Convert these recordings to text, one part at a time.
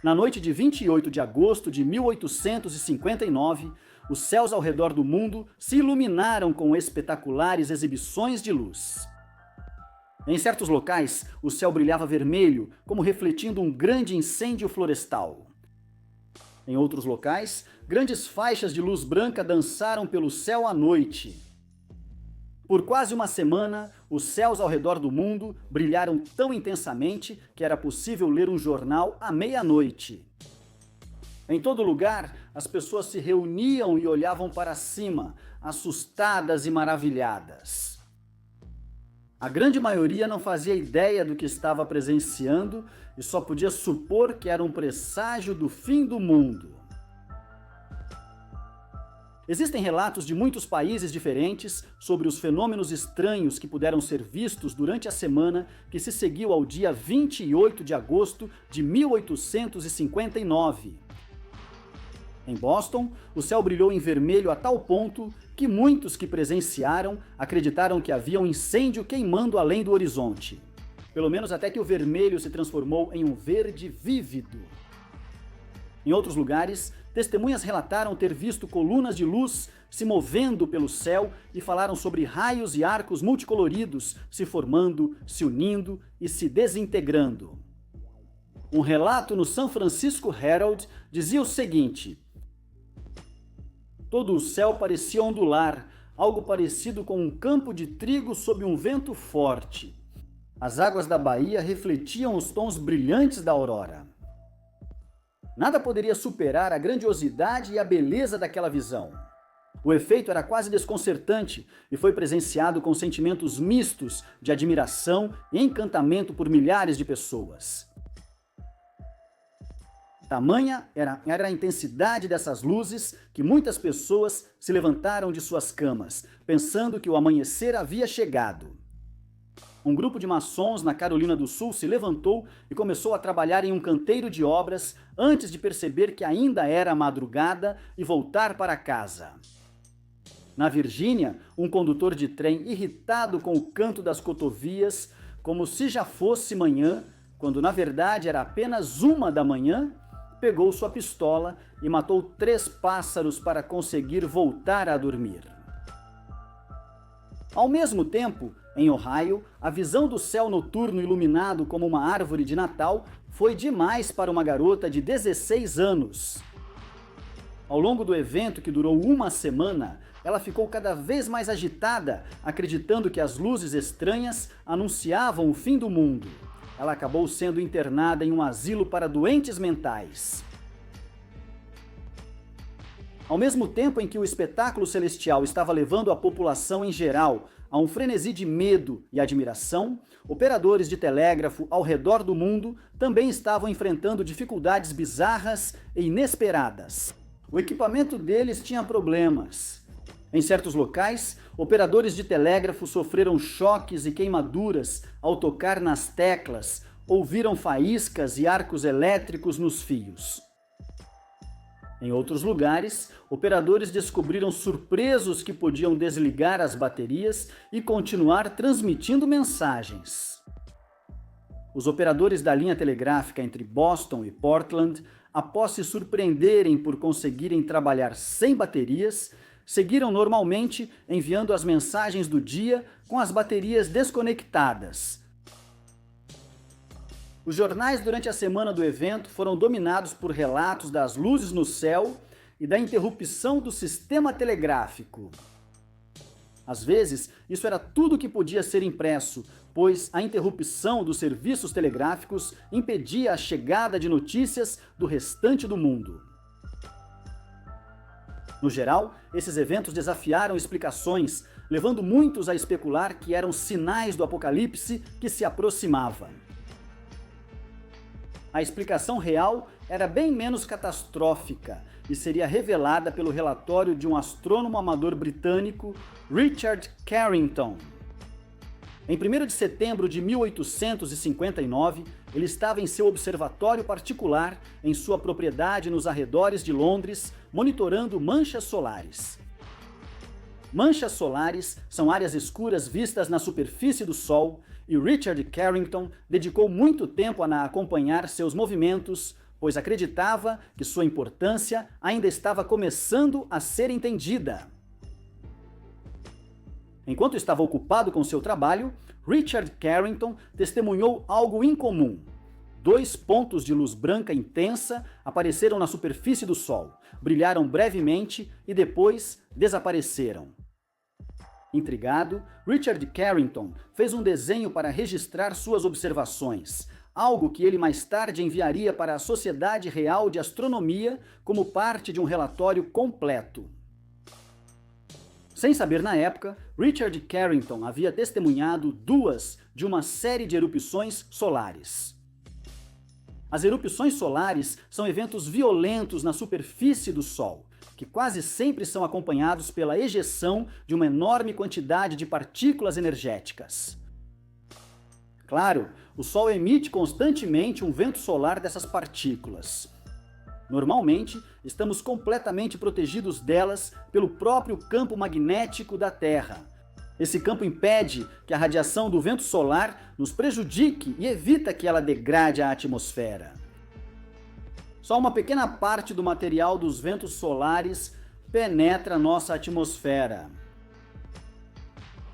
Na noite de 28 de agosto de 1859, os céus ao redor do mundo se iluminaram com espetaculares exibições de luz. Em certos locais, o céu brilhava vermelho, como refletindo um grande incêndio florestal. Em outros locais, grandes faixas de luz branca dançaram pelo céu à noite. Por quase uma semana, os céus ao redor do mundo brilharam tão intensamente que era possível ler um jornal à meia-noite. Em todo lugar, as pessoas se reuniam e olhavam para cima, assustadas e maravilhadas. A grande maioria não fazia ideia do que estava presenciando e só podia supor que era um presságio do fim do mundo. Existem relatos de muitos países diferentes sobre os fenômenos estranhos que puderam ser vistos durante a semana que se seguiu ao dia 28 de agosto de 1859. Em Boston, o céu brilhou em vermelho a tal ponto que muitos que presenciaram acreditaram que havia um incêndio queimando além do horizonte. Pelo menos até que o vermelho se transformou em um verde vívido. Em outros lugares, testemunhas relataram ter visto colunas de luz se movendo pelo céu e falaram sobre raios e arcos multicoloridos se formando, se unindo e se desintegrando. Um relato no San Francisco Herald dizia o seguinte: todo o céu parecia ondular, algo parecido com um campo de trigo sob um vento forte. As águas da baía refletiam os tons brilhantes da aurora. Nada poderia superar a grandiosidade e a beleza daquela visão. O efeito era quase desconcertante e foi presenciado com sentimentos mistos de admiração e encantamento por milhares de pessoas. Tamanha era a intensidade dessas luzes que muitas pessoas se levantaram de suas camas, pensando que o amanhecer havia chegado. Um grupo de maçons na Carolina do Sul se levantou e começou a trabalhar em um canteiro de obras antes de perceber que ainda era madrugada e voltar para casa. Na Virgínia, um condutor de trem, irritado com o canto das cotovias, como se já fosse manhã, quando na verdade era apenas 1 da manhã, pegou sua pistola e matou 3 pássaros para conseguir voltar a dormir. Ao mesmo tempo, em Ohio, a visão do céu noturno iluminado como uma árvore de Natal foi demais para uma garota de 16 anos. Ao longo do evento, que durou uma semana, ela ficou cada vez mais agitada, acreditando que as luzes estranhas anunciavam o fim do mundo. Ela acabou sendo internada em um asilo para doentes mentais. Ao mesmo tempo em que o espetáculo celestial estava levando a população em geral a um frenesi de medo e admiração, operadores de telégrafo ao redor do mundo também estavam enfrentando dificuldades bizarras e inesperadas. O equipamento deles tinha problemas. Em certos locais, operadores de telégrafo sofreram choques e queimaduras ao tocar nas teclas, ouviram faíscas e arcos elétricos nos fios. Em outros lugares, operadores descobriram surpresos que podiam desligar as baterias e continuar transmitindo mensagens. Os operadores da linha telegráfica entre Boston e Portland, após se surpreenderem por conseguirem trabalhar sem baterias, seguiram normalmente enviando as mensagens do dia com as baterias desconectadas. Os jornais durante a semana do evento foram dominados por relatos das luzes no céu e da interrupção do sistema telegráfico. Às vezes, isso era tudo que podia ser impresso, pois a interrupção dos serviços telegráficos impedia a chegada de notícias do restante do mundo. No geral, esses eventos desafiaram explicações, levando muitos a especular que eram sinais do apocalipse que se aproximava. A explicação real era bem menos catastrófica e seria revelada pelo relatório de um astrônomo amador britânico, Richard Carrington. Em 1º de setembro de 1859, ele estava em seu observatório particular, em sua propriedade nos arredores de Londres, monitorando manchas solares. Manchas solares são áreas escuras vistas na superfície do Sol, e Richard Carrington dedicou muito tempo a acompanhar seus movimentos, pois acreditava que sua importância ainda estava começando a ser entendida. Enquanto estava ocupado com seu trabalho, Richard Carrington testemunhou algo incomum. 2 pontos de luz branca intensa apareceram na superfície do Sol, brilharam brevemente e depois desapareceram. Intrigado, Richard Carrington fez um desenho para registrar suas observações, algo que ele mais tarde enviaria para a Sociedade Real de Astronomia como parte de um relatório completo. Sem saber na época, Richard Carrington havia testemunhado 2 de uma série de erupções solares. As erupções solares são eventos violentos na superfície do Sol, que quase sempre são acompanhados pela ejeção de uma enorme quantidade de partículas energéticas. Claro, o Sol emite constantemente um vento solar dessas partículas. Normalmente, estamos completamente protegidos delas pelo próprio campo magnético da Terra. Esse campo impede que a radiação do vento solar nos prejudique e evita que ela degrade a atmosfera. Só uma pequena parte do material dos ventos solares penetra nossa atmosfera.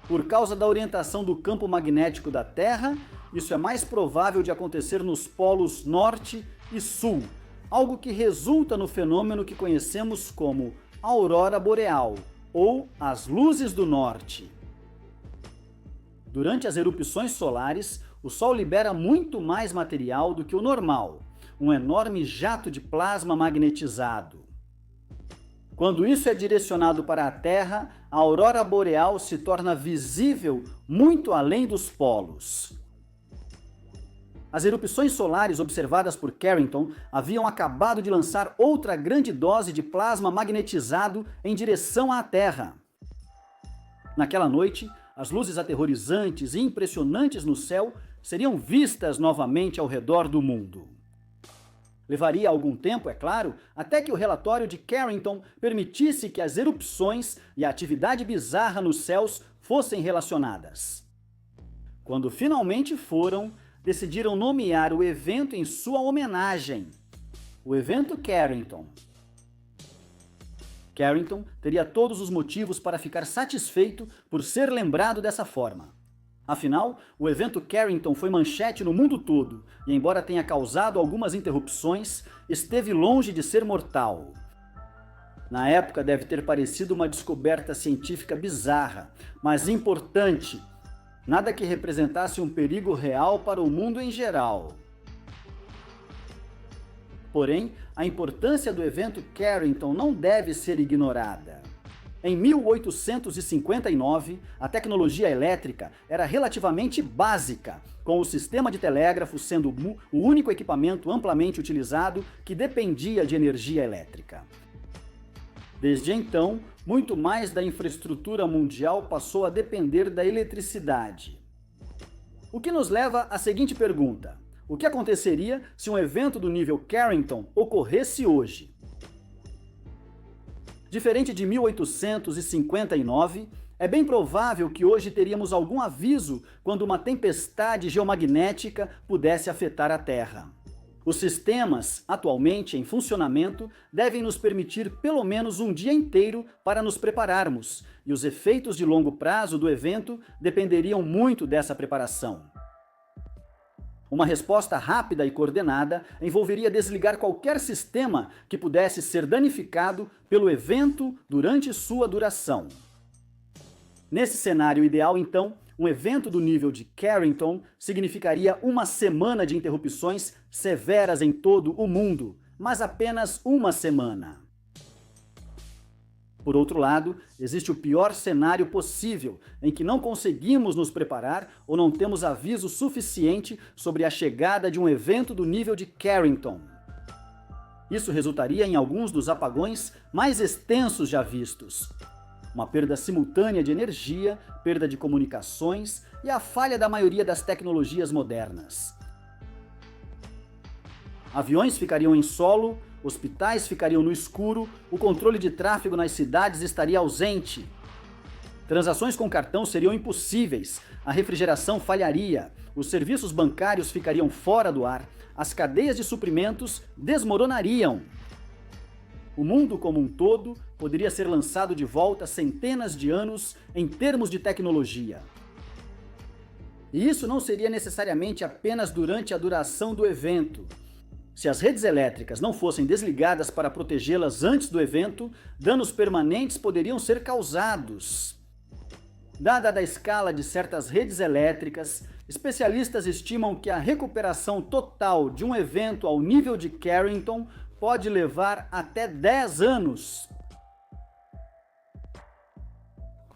Por causa da orientação do campo magnético da Terra, isso é mais provável de acontecer nos polos norte e sul, algo que resulta no fenômeno que conhecemos como aurora boreal, ou as luzes do norte. Durante as erupções solares, o Sol libera muito mais material do que o normal, um enorme jato de plasma magnetizado. Quando isso é direcionado para a Terra, a aurora boreal se torna visível muito além dos polos. As erupções solares observadas por Carrington haviam acabado de lançar outra grande dose de plasma magnetizado em direção à Terra. Naquela noite, as luzes aterrorizantes e impressionantes no céu seriam vistas novamente ao redor do mundo. Levaria algum tempo, é claro, até que o relatório de Carrington permitisse que as erupções e a atividade bizarra nos céus fossem relacionadas. Quando finalmente foram, decidiram nomear o evento em sua homenagem, o Evento Carrington. Carrington teria todos os motivos para ficar satisfeito por ser lembrado dessa forma. Afinal, o Evento Carrington foi manchete no mundo todo e, embora tenha causado algumas interrupções, esteve longe de ser mortal. Na época deve ter parecido uma descoberta científica bizarra, mas importante, nada que representasse um perigo real para o mundo em geral. Porém, a importância do Evento Carrington não deve ser ignorada. Em 1859, a tecnologia elétrica era relativamente básica, com o sistema de telégrafo sendo o único equipamento amplamente utilizado que dependia de energia elétrica. Desde então, muito mais da infraestrutura mundial passou a depender da eletricidade. O que nos leva à seguinte pergunta: o que aconteceria se um evento do nível Carrington ocorresse hoje? Diferente de 1859, é bem provável que hoje teríamos algum aviso quando uma tempestade geomagnética pudesse afetar a Terra. Os sistemas, atualmente em funcionamento, devem nos permitir pelo menos um dia inteiro para nos prepararmos, e os efeitos de longo prazo do evento dependeriam muito dessa preparação. Uma resposta rápida e coordenada envolveria desligar qualquer sistema que pudesse ser danificado pelo evento durante sua duração. Nesse cenário ideal, então, um evento do nível de Carrington significaria uma semana de interrupções severas em todo o mundo, mas apenas uma semana. Por outro lado, existe o pior cenário possível, em que não conseguimos nos preparar ou não temos aviso suficiente sobre a chegada de um evento do nível de Carrington. Isso resultaria em alguns dos apagões mais extensos já vistos. Uma perda simultânea de energia, perda de comunicações e a falha da maioria das tecnologias modernas. Aviões ficariam em solo, hospitais ficariam no escuro, o controle de tráfego nas cidades estaria ausente. Transações com cartão seriam impossíveis, a refrigeração falharia, os serviços bancários ficariam fora do ar, as cadeias de suprimentos desmoronariam. O mundo como um todo poderia ser lançado de volta centenas de anos em termos de tecnologia. E isso não seria necessariamente apenas durante a duração do evento. Se as redes elétricas não fossem desligadas para protegê-las antes do evento, danos permanentes poderiam ser causados. Dada a escala de certas redes elétricas, especialistas estimam que a recuperação total de um evento ao nível de Carrington pode levar até 10 anos.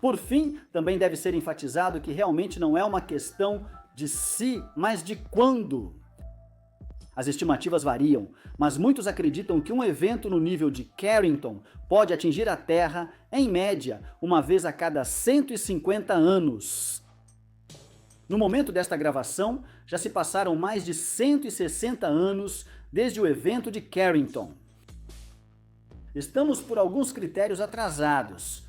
Por fim, também deve ser enfatizado que realmente não é uma questão de se, mas de quando. As estimativas variam, mas muitos acreditam que um evento no nível de Carrington pode atingir a Terra, em média, uma vez a cada 150 anos. No momento desta gravação, já se passaram mais de 160 anos desde o evento de Carrington. Estamos por alguns critérios atrasados.